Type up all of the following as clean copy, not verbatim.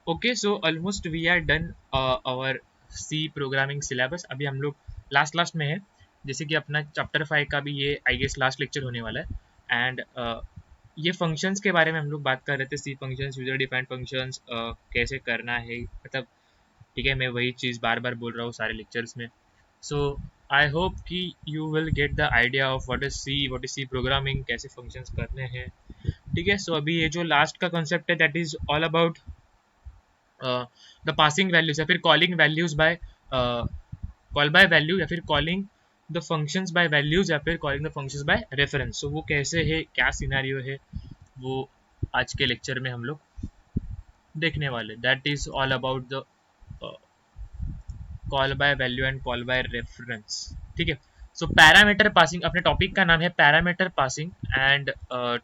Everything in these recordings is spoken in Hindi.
Okay, so almost we are done our C programming syllabus. अभी हम लोग लास्ट में है, जैसे कि अपना चैप्टर 5 का भी ये आई गेस लास्ट लेक्चर होने वाला है। एंड ये फंक्शंस के बारे में हम लोग बात कर रहे थे, सी फंक्शंस, यूजर डिफाइंड फंक्शंस कैसे करना है, मतलब ठीक है, मैं वही चीज़ बार बार बोल रहा हूँ सारे लेक्चर्स में। सो आई होप कि you will get the idea of what is C programming, कैसे फंक्शंस करने हैं। ठीक है, सो अभी ये जो लास्ट का कॉन्सेप्ट है that is all about the passing values, या फिर calling values by call by value, या फिर calling the functions by values, या फिर calling the functions by reference. So वो कैसे है, क्या सिनेरियो है, वो आज के लेक्चर में हम लोग देखने वाले। That is all about the call by value and call by reference. ठीक है, सो पैरामीटर पासिंग, अपने टॉपिक का नाम है parameter passing. And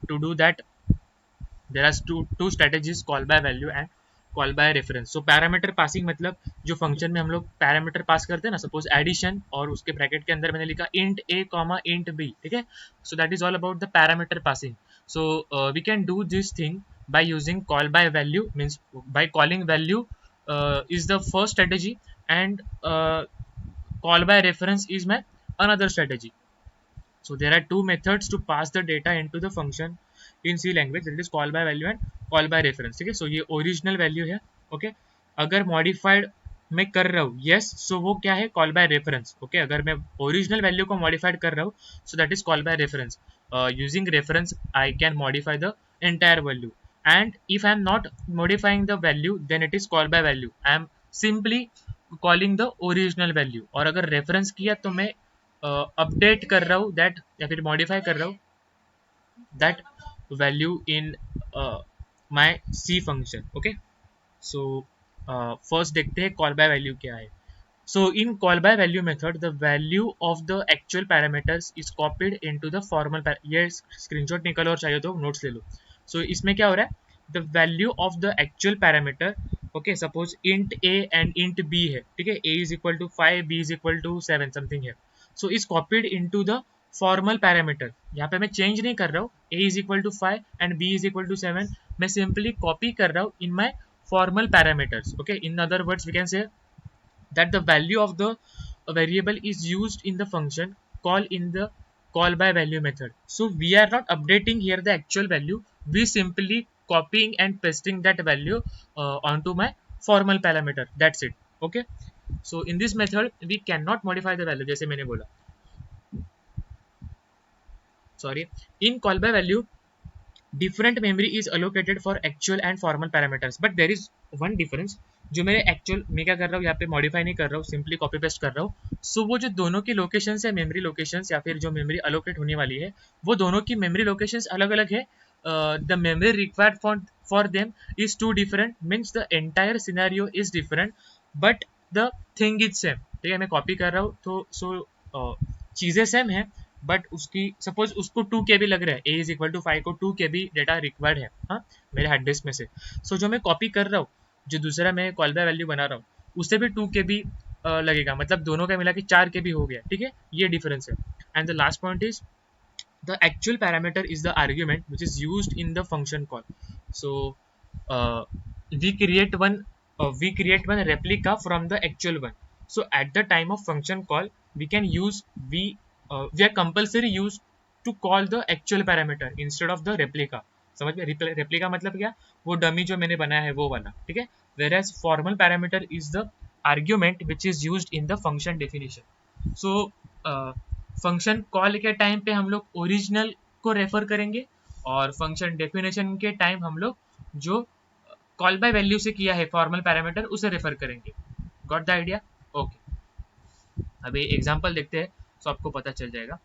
to do that there are two strategies, call by value and call by reference. So parameter passing मतलब जो फंक्शन में हम लोग पैरामीटर पास करते हैं ना, सपोज एडिशन, और उसके ब्रैकेट के अंदर मैंने लिखा int A comma int B. ठीक है, so that is all about the parameter passing. So we can do this thing by using call by value, means by calling value is the first strategy, and call by reference is my another strategy. So there are two methods to pass the data into the function in C language, that is call by value and call by reference. ठीक है, सो ये ओरिजिनल वैल्यू है। ओके, अगर मॉडिफाइड मैं कर रहा हूँ, यस, सो वो क्या है, कॉल बाय रेफरेंस। ओके, अगर मैं ओरिजिनल वैल्यू को मॉडिफाइड कर रहा हूँ, सो that is call by reference. Using reference I can modify the entire value, and if I am not modifying the value then it is call by value. I am simply calling the original value, और अगर रेफरेंस किया तो मैं अपडेट कर रहा हूँ दैट, या फिर मॉडिफाई कर रहा हूँ that value in my C function. Okay, so first देखते हैं कॉल बाय वैल्यू क्या है। So in call by value method, the value of the actual parameters is copied into the formal ये स्क्रीनशॉट निकालो और चाहिए तो नोट्स ले लो। So इसमें क्या हो रहा है, the value of the actual parameter, okay, suppose int a and int b है, ठीक है, a is equal to 5, b is equal to 7 something है, so is copied into the formal parameter। यहाँ पे मैं चेंज नहीं कर रहा हूँ, a is equal to 5 and b is equal to 7, मैं सिंपली कॉपी कर रहा हूँ in my formal parameters। okay, in other words we can say that the value of the variable is used in the function call in the call by value method. So we are not updating here the actual value, we simply copying and pasting that value onto my formal parameter, that's it। okay, so in this method we cannot modify the value, जैसे मैंने बोला, sorry, in call by value different memory is allocated for actual and formal parameters, but there is one difference। जो मेरे एक्चुअल, मैं क्या कर रहा हूँ यहाँ पे, मॉडिफाई नहीं कर रहा हूँ, सिंपली कॉपी पेस्ट कर रहा हूँ। सो वो जो दोनों की लोकेशंस है, मेमोरी लोकेशंस, या फिर जो मेमोरी अलोकेट होने वाली है, वो दोनों की मेमोरी लोकेशंस अलग अलग है। The memory required for them is too different, means the entire scenario is different, but the thing is same. ठीक है, मैं कॉपी कर रहा हूँ तो चीज़ें सेम है, बट उसकी सपोज उसको 2 KB लग रहा है, ए इज इक्वल टू 5 को 2 KB डेटा रिक्वायर्ड है, हाँ, मेरे हार्ड डिस्क में से। सो जो मैं कॉपी कर रहा हूँ, जो दूसरा मैं कॉल बाय वैल्यू बना रहा हूँ, उससे भी 2 KB लगेगा, मतलब दोनों का मिला के 4 KB हो गया। ठीक है, ये डिफरेंस है। And the last point is the actual parameter is the argument which is used in the function call। So uh, we create one replica from the actual one। So at the time of function call we can use we are compulsory used to call the actual parameter instead of the replica। समझ में, रेप्लिका मतलब क्या, वो डमी जो मैंने बनाया है वो वाला। ठीक है, whereas formal parameter is the argument which is used in the function definition. So function call के टाइम पे हम लोग ओरिजिनल को रेफर करेंगे, और फंक्शन डेफिनेशन के टाइम हम लोग जो कॉल बाय वैल्यू से किया है फॉर्मल पैरामीटर उसे रेफर करेंगे। Got the idea? ओके, अभी एग्जांपल देखते हैं तो आपको पता चल जाएगा।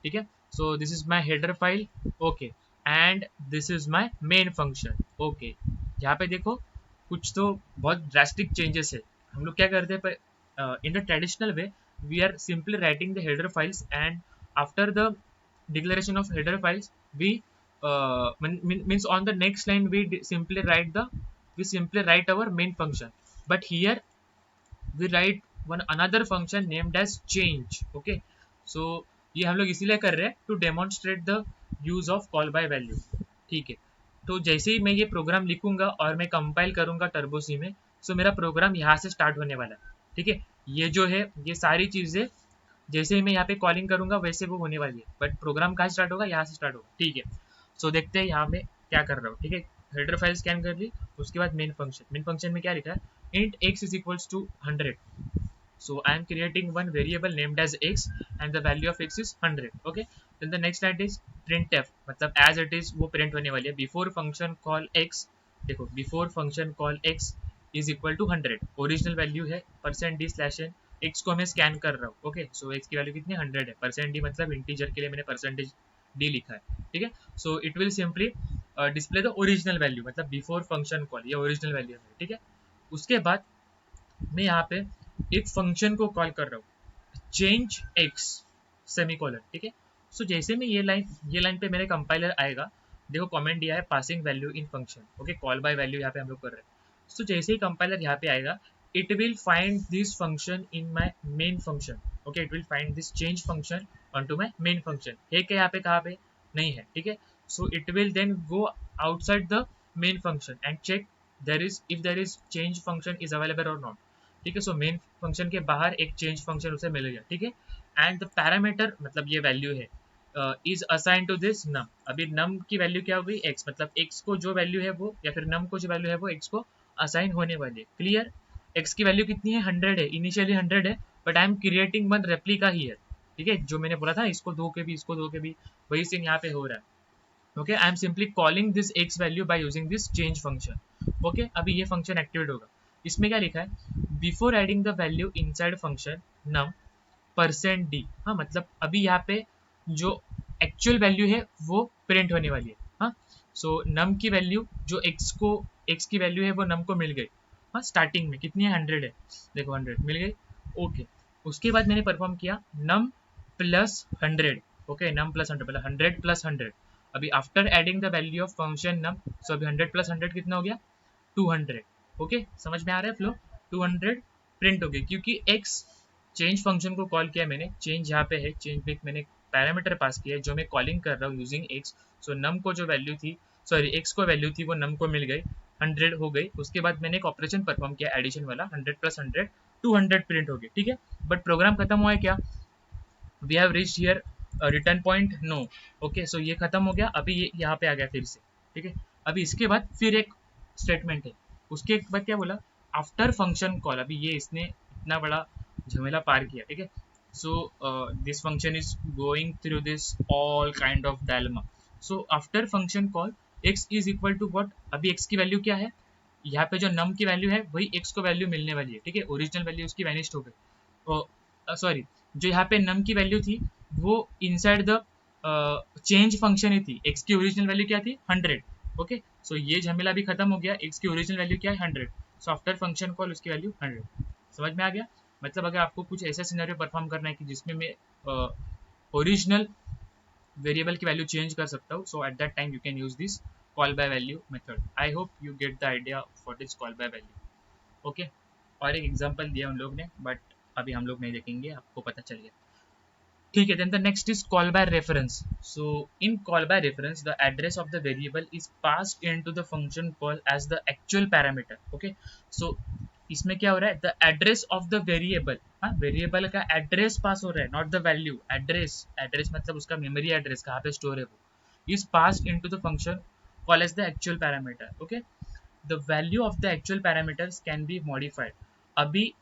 ठीक है, so this is my header file, okay, and this is my main function. Okay, यहाँ पे देखो कुछ तो बहुत ड्रास्टिक चेंजेस है। हम लोग क्या करते हैं, in the traditional way we are simply writing the header files, and after the declaration of header files we means on the next line we simply write our main function, but here we write one another function named as change। okay, so ये हम लोग इसीलिए कर रहे हैं to demonstrate the use of call by value. ठीक है, तो जैसे ही मैं ये प्रोग्राम लिखूंगा और मैं कंपाइल करूंगा टर्बो सी में, सो मेरा प्रोग्राम यहाँ से स्टार्ट होने वाला है। ठीक है, ये जो है ये सारी चीज़ें जैसे ही मैं यहाँ पे कॉलिंग करूंगा वैसे वो होने वाली है, बट प्रोग्राम कहाँ स्टार्ट होगा, यहाँ से स्टार्ट होगा। ठीक है, सो देखते हैं यहाँ में क्या कर रहा हूँ। ठीक है, हेडर फाइल स्कैन कर ली, उसके बाद मेन फंक्शन में क्या लिखा है, int x is equals to 100। So I am creating one variable named as x and the value of x is 100. Okay, then the next line is printf, मतलब as it is वो print होने वाली है। before function call x, देखो before function call x is equal to 100, original value है %d स्लैश n, x को मैं स्कैन कर रहा हूँ। ओके, सो x की वैल्यू कितनी 100 है, %d मतलब इंटीजर के लिए मैंने %d लिखा है। ठीक है, so it will simply display the original value, मतलब बिफोर फंक्शन कॉल ये ओरिजिनल वैल्यू है। ठीक है, उसके बाद मैं यहाँ पे एक फंक्शन को कॉल कर रहा हूँ, चेंज एक्स सेमीकोलन। ठीक है, सो जैसे में ये लाइन पे मेरे कंपाइलर आएगा, देखो कमेंट दिया है passing value in function. Okay, call by value यहाँ पे हम लोग कर रहे हैं। सो जैसे ही कंपाइलर यहाँ पे आएगा, it will find this function in my main function. Okay, it will find this change function on to my main function. है क्या यहाँ पे, कहाँ पे नहीं है। ठीक है, so it will then go outside the main function and check if there is change function is available or not। ठीक है, सो मेन फंक्शन के बाहर एक चेंज फंक्शन उसे मिल गया। ठीक है, एंड द पैरामीटर मतलब ये वैल्यू है इज असाइन टू दिस नम। अभी नम की वैल्यू क्या हो गई, एक्स, मतलब एक्स को जो वैल्यू है वो, या फिर नम को जो वैल्यू है वो एक्स को असाइन होने वाली है। क्लियर, एक्स की वैल्यू कितनी है, 100 है, इनिशियली 100 है, but I am creating one replica ही है। ठीक है, जो मैंने बोला था इसको दो के भी इसको दो के भी, वही सीन यहाँ पे हो रहा है। Okay, I am simply calling this x value by using this change function. Okay, अभी ये फंक्शन एक्टिवेट होगा। इसमें क्या लिखा है, before adding the value inside function num %d। हाँ, मतलब अभी यहाँ पे जो एक्चुअल वैल्यू है वो प्रिंट होने वाली है। हाँ, सो नम की वैल्यू जो एक्स की वैल्यू है वो नम को मिल गई। हाँ, स्टार्टिंग में कितनी है, 100 है, देखो 100 मिल गई। ओके, उसके बाद मैंने परफॉर्म किया num plus 100। Okay, num plus 100 मतलब 100 प्लस 100। अभी after adding the value of function num, so अभी 100 प्लस 100 कितना हो गया, 200। ओके, समझ में आ रहा है फ्लो, 200 प्रिंट हो गई क्योंकि x चेंज फंक्शन को कॉल किया मैंने, चेंज यहाँ पे है, चेंज पे मैंने पैरामीटर पास किया है जो मैं कॉलिंग कर रहा हूँ यूजिंग x। सो नम को जो वैल्यू थी, सॉरी x को वैल्यू थी वो नम को मिल गई, 100 हो गई। उसके बाद मैंने एक ऑपरेशन परफॉर्म किया एडिशन वाला, 100 प्लस 100 200 प्रिंट हो गई। ठीक है, बट प्रोग्राम खत्म हुआ है क्या, we have reached here return point no. Okay, so ये खत्म हो गया, अभी ये यहाँ पे आ गया फिर से। ठीक है, अभी इसके बाद फिर एक स्टेटमेंट है, उसके बाद क्या बोला, आफ्टर फंक्शन कॉल। अभी ये इसने इतना बड़ा झमेला पार किया। ठीक है, so this function is going through this all kind of dilemma. So after function call x is equal to what, अभी x की वैल्यू क्या है, यहाँ पे जो नम की वैल्यू है वही x को वैल्यू मिलने वाली है। ठीक है, ओरिजिनल वैल्यू उसकी वैनिश्ड हो गई, सॉरी जो यहाँ पे नम की वैल्यू थी वो इनसाइड द चेंज फंक्शन ही थी, x की ओरिजिनल वैल्यू क्या थी, 100। ओके, सो ये झमेला भी खत्म हो गया, x की ओरिजिनल वैल्यू क्या है, 100। सो आफ्टर फंक्शन कॉल उसकी वैल्यू 100। समझ में आ गया, मतलब अगर आपको कुछ ऐसा सिनेरियो परफॉर्म करना है कि जिसमें मैं ओरिजिनल वेरिएबल की वैल्यू चेंज कर सकता हूँ, so at that time you can use this call by value method. I hope you get the idea what is call by value. Okay, और एक एग्जांपल दिया उन लोग ने, बट अभी हम लोग नहीं देखेंगे, आपको पता चल गया। ठीक है, then the next is call by reference। So in call by reference the address of the variable is passed into the function call as the actual parameter। okay, so इसमें क्या हो रहा है, the address of the variable, हाँ वेरिएबल का एड्रेस पास हो रहा है, not the value, address, address मतलब उसका मेमोरी एड्रेस कहाँ पे स्टोर है वो, is passed into the function call as the actual parameter। okay, the value of the actual parameters can be modified। अभी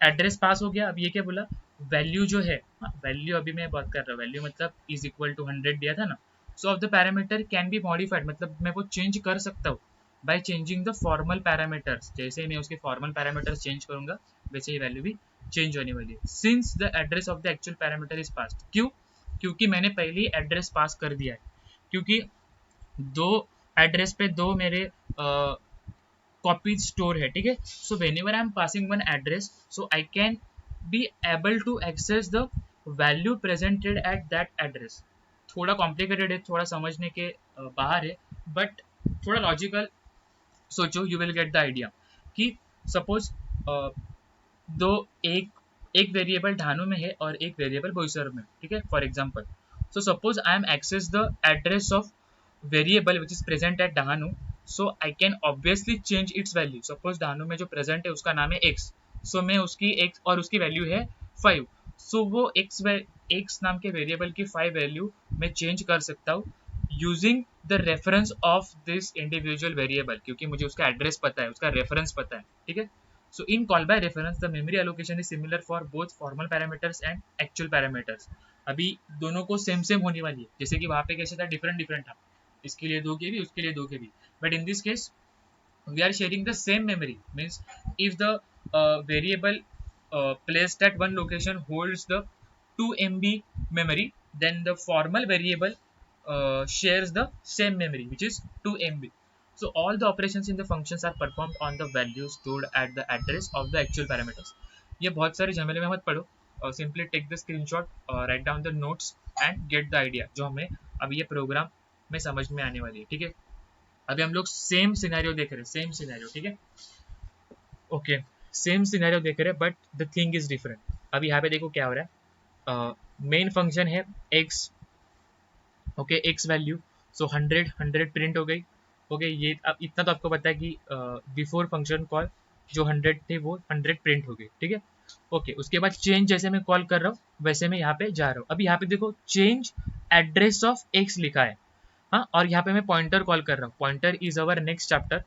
एड्रेस पास हो गया, अब ये क्या बोला, वैल्यू जो है, वैल्यू अभी मैं बात कर रहा हूँ, वैल्यू मतलब इज इक्वल टू 100 दिया था ना। सो of the parameter can be modified, मतलब मैं वो चेंज कर सकता हूँ by changing the formal parameters. जैसे मैं उसके फॉर्मल पैरामीटर्स चेंज करूंगा वैसे ही वैल्यू भी चेंज होने वाली है, since the address of the actual parameter is passed. क्यों, क्योंकि मैंने पहले ही एड्रेस पास कर दिया है, क्योंकि दो एड्रेस पे दो मेरे कॉपी स्टोर है। ठीक है, सो whenever I am passing one address, so I can be able to access the value presented at that address। थोड़ा कॉम्प्लिकेटेड है, थोड़ा समझने के बाहर है, बट थोड़ा लॉजिकल सोचो, you will get the idea. कि सपोज दो एक वेरिएबल ढानू में है और एक वेरिएबल बोईसर में। ठीक है, for example, so suppose I am access the address of variable which is present at Dahanu, so I can obviously change its value. Suppose Dahanu में जो प्रेजेंट है उसका नाम है x, सो मैं उसकी x और उसकी वैल्यू है 5, सो वो x नाम के वेरिएबल की 5 वैल्यू मैं चेंज कर सकता हूँ using the reference of this individual variable, क्योंकि मुझे उसका एड्रेस पता है, उसका रेफरेंस पता है. ठीक है. So in call by reference, the memory allocation is similar for both formal parameters and actual parameters. अभी दोनों को सेम सेम होने वाली है, जैसे कि वहाँ पे कैसे था, डिफरेंट डिफरेंट था, इसके लिए 2 KB, उसके लिए 2 KB. But in this case we are sharing the same memory. Means if the variable placed at one location holds the 2 MB memory, then the formal variable shares the same memory, which is 2 MB. So all the operations in the functions are performed on the values stored at the address of the actual parameters. ये बहुत सारे झमेले में मत पढ़ो, simply take the screenshot, write down the notes and get the idea जो हमें अभी ये प्रोग्राम में समझ में आने वाली है. ठीक है. अभी हम लोग सेम सिनेरियो देख रहे हैं, सेम सिनेरियो. ठीक है. ओके, सेम सिनेरियो देख रहे हैं but the thing is different. अभी यहाँ पे देखो क्या हो रहा है. मेन फंक्शन है x. ओके, x वैल्यू, सो 100 प्रिंट हो गई. ओके, ये अब इतना तो आपको पता है कि बिफोर फंक्शन कॉल जो 100 थे वो 100 प्रिंट हो गए. ठीक है. ओके, उसके बाद चेंज जैसे मैं कॉल कर रहा हूँ वैसे मैं यहाँ पे जा रहा हूँ. अभी यहाँ पे देखो चेंज एड्रेस ऑफ x लिखा है. हाँ, और यहाँ पे मैं पॉइंटर कॉल कर रहा हूँ. Pointer is our next chapter.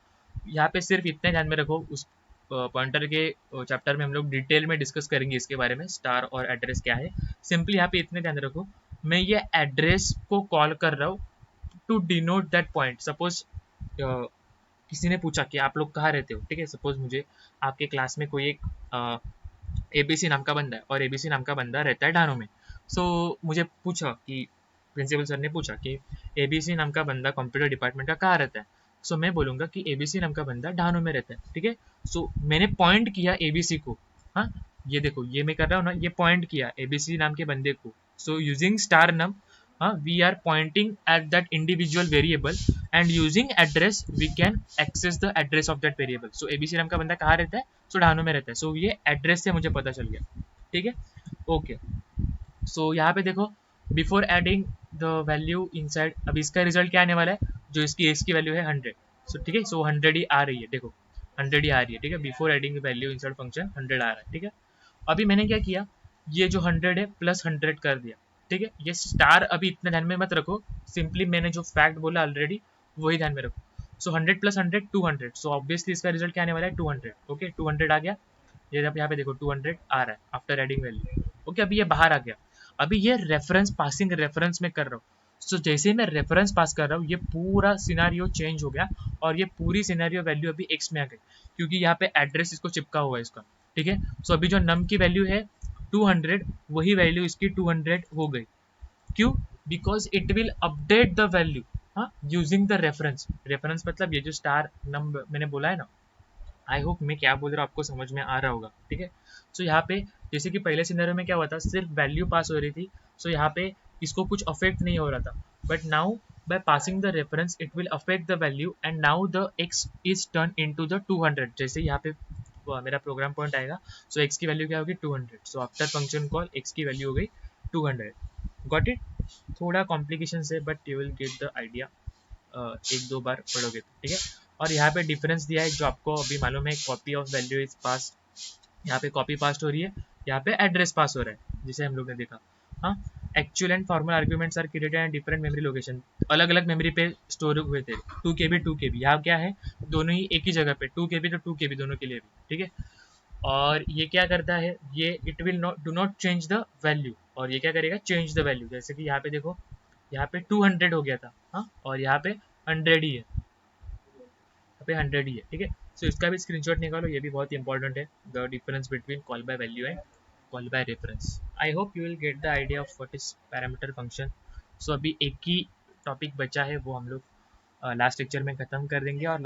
यहाँ पे सिर्फ इतने ध्यान में रखो, उस पॉइंटर के चैप्टर में हम लोग डिटेल में डिस्कस करेंगे इसके बारे में, स्टार और एड्रेस क्या है. सिंपली यहाँ पे इतने ध्यान रखो, मैं ये एड्रेस को कॉल कर रहा हूँ to denote that point. Suppose किसी ने पूछा कि आप लोग कहाँ रहते हो. ठीक है. सपोज मुझे आपके क्लास में कोई एक ABC नाम का बंदा है और ABC नाम का बंदा रहता है डानो में. सो मुझे पूछा कि प्रिंसिपल सर ने पूछा कि ABC नाम का बंदा कंप्यूटर डिपार्टमेंट का कहाँ रहता है. सो मैं बोलूँगा कि ABC नाम का बंदा डानो में रहता है. ठीक है. सो मैंने पॉइंट किया ABC को. हाँ, ये देखो, ये मैं कर रहा हूँ ना, ये पॉइंट किया ABC नाम के बंदे को. So using star num, we are pointing at that individual variable and using address we can access the address of that variable. So ABC नाम का बंदा कहाँ रहता है, सो डानो में रहता है. सो ये एड्रेस से मुझे पता चल गया. ठीक है. ओके, सो यहाँ पे देखो, before adding the value inside, अब इसका रिजल्ट क्या आने वाला है, जो इसकी एज की वैल्यू है 100. सो ठीक है. सो 100 ही आ रही है, देखो 100 ही आ रही है. ठीक है. Before adding value inside function 100 आ रहा है. ठीक है. अभी मैंने क्या किया, ये जो 100 है प्लस 100 कर दिया. ठीक है. ये स्टार अभी इतना ध्यान में मत रखो, सिंपली मैंने जो फैक्ट बोला ऑलरेडी वही ध्यान में रखो. सो 100 प्लस 100 200. सो ऑब्वियसली इसका रिजल्ट क्या आने वाला है, 200. ओके, 200 आ गया. ये यहाँ पे देखो 200 आ रहा है आफ्टर एडिंग वैल्यू. ओके, अभी ये बाहर आ गया. अभी ये रेफरेंस, पासिंग रेफरेंस में कर रहा हूँ. सो जैसे ही मैं रेफरेंस पास कर रहा हूँ ये पूरा सिनारियो चेंज हो गया और ये पूरी सिनारियो वैल्यू अभी x में आ गई, क्योंकि यहाँ पे एड्रेस इसको चिपका हुआ है इसका. ठीक है. सो अभी जो नम की वैल्यू है 200, वही वैल्यू इसकी 200 हो गई. क्यों? Because it will update the value, हाँ, यूजिंग द रेफरेंस. रेफरेंस मतलब ये जो स्टार नंबर मैंने बोला है ना, आई होप मैं क्या बोल रहा हूँ आपको समझ में आ रहा होगा. ठीक है. सो यहाँ पे जैसे कि पहले सिनेरियो में क्या हुआ था, सिर्फ वैल्यू पास हो रही थी. सो यहाँ पे इसको कुछ अफेक्ट नहीं हो रहा था. But now by passing the reference it will affect the value and now the x is turned into the 200. जैसे यहाँ पे मेरा प्रोग्राम पॉइंट आएगा, सो x की वैल्यू क्या होगी, 200. सो आफ्टर फंक्शन कॉल x की वैल्यू हो गई 200. Got it. थोड़ा कॉम्प्लिकेशन से but you will get the idea, एक दो बार पढ़ोगे तो. ठीक है. और यहाँ पे डिफरेंस दिया है जो आपको अभी मालूम है, copy of value is pass. यहाँ पे कॉपी पास्ट हो रही है, यहाँ पे एड्रेस पास हो रहा है जिसे हम लोग ने देखा. हाँ, actual and formal arguments are created and different memory location. अलग अलग मेमोरी पे स्टोर हुए थे. 2 KB 2 KB, यहाँ क्या है, दोनों ही एक ही जगह पे 2 KB तो 2 KB दोनों के लिए भी. ठीक है. और ये क्या करता है, ये it will not do not change the value, और ये क्या करेगा, चेंज द वैल्यू. जैसे कि यहाँ पे देखो, यहाँ पे 200 हो गया था, हाँ, और यहाँ पे 100 ही है, यहाँ पे 100 ही है. ठीक है. सो इसका भी स्क्रीनशॉट निकालो, ये भी बहुत इंपॉर्टेंट है, the difference between call by value and call by reference. I hope you will get the idea of what is parameter function. So अभी एक ही टॉपिक बचा है, वो हम लोग लास्ट लेक्चर में ख़त्म कर देंगे, और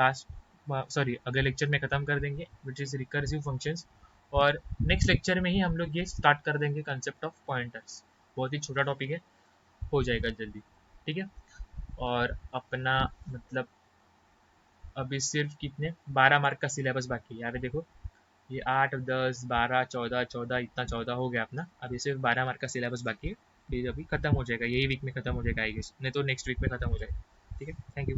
अगले लेक्चर में ख़त्म कर देंगे, विच इज़ रिकर्सिव फंक्शंस. और नेक्स्ट लेक्चर में ही हम लोग ये स्टार्ट कर देंगे कंसेप्ट ऑफ पॉइंटर्स. बहुत ही छोटा टॉपिक है, हो जाएगा जल्दी. ठीक है. और अपना मतलब अभी सिर्फ कितने 12 मार्क का सिलेबस बाकी है. यहाँ पे देखो, ये 8 10 12 14 14 इतना 14 हो गया अपना. अभी सिर्फ 12 मार्क का सिलेबस बाकी है. ये अभी खत्म हो जाएगा, यही वीक में खत्म हो जाएगा आई गेस, नहीं तो नेक्स्ट वीक में खत्म हो जाएगा. ठीक है, थैंक यू।